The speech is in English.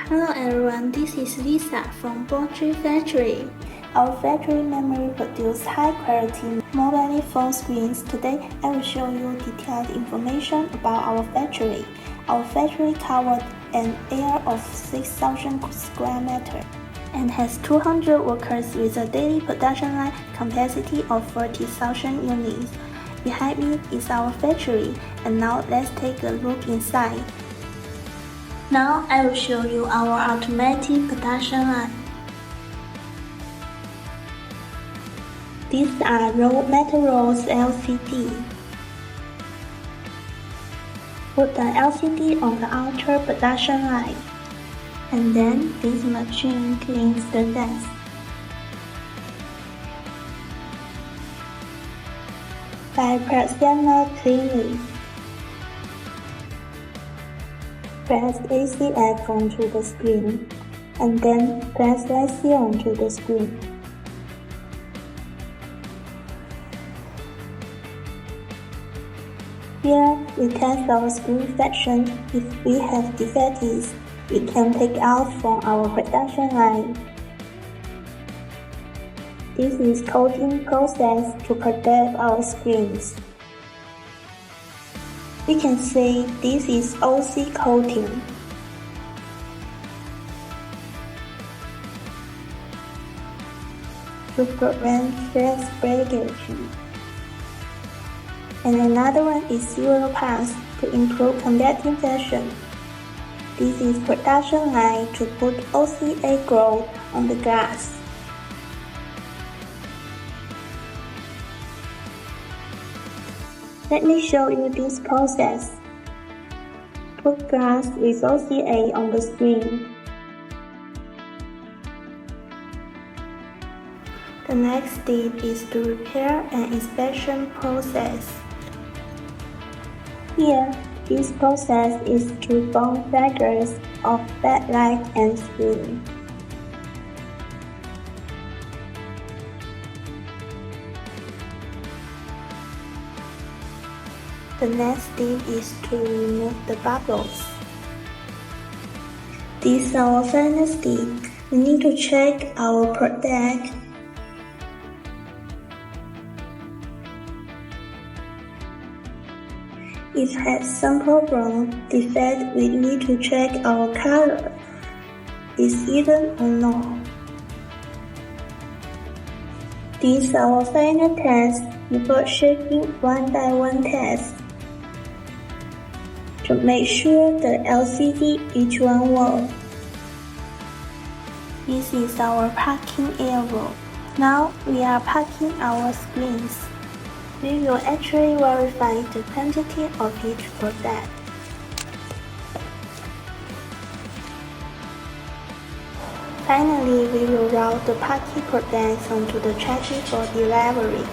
Hello everyone, this is Lisa from Boojae factory. Our factory memory produces high-quality mobile phone screens. Today, I will show you detailed information about our factory. Our factory covers an area of 6,000 square meters and has 200 workers with a daily production line capacity of 40,000 units. Behind me is our factory, and now let's take a look inside. Now I will show you our automatic production line. These are metal rolls LCD. Put the LCD on the outer production line, and then this machine cleans the desk. By pressing cleaning, press ACF onto the screen, and then press IC onto the screen. Here, we test our screen section. If we have defects, we can take out from our production line. This is coating process to protect our screens. We can say this is OC coating. To prevent flex breakage. And another one is zero pass to improve conducting fashion. This is production line to put OCA growth on the glass. Let me show you this process. Put glass with OCA on the screen. The next step is to repair and inspection process. Here, this process is to form fragments of backlight and screen. The next step is to remove the bubbles. This is our final step. We need to check our product. If it has some problem, defect, we need to check our color is hidden or not. This is our final test before shipping one-by-one test to make sure the LCD each one works. This is our packing area. Now we are packing our screens. We will actually verify the quantity of each product. Finally, we will route the packing products onto the tracking for delivery.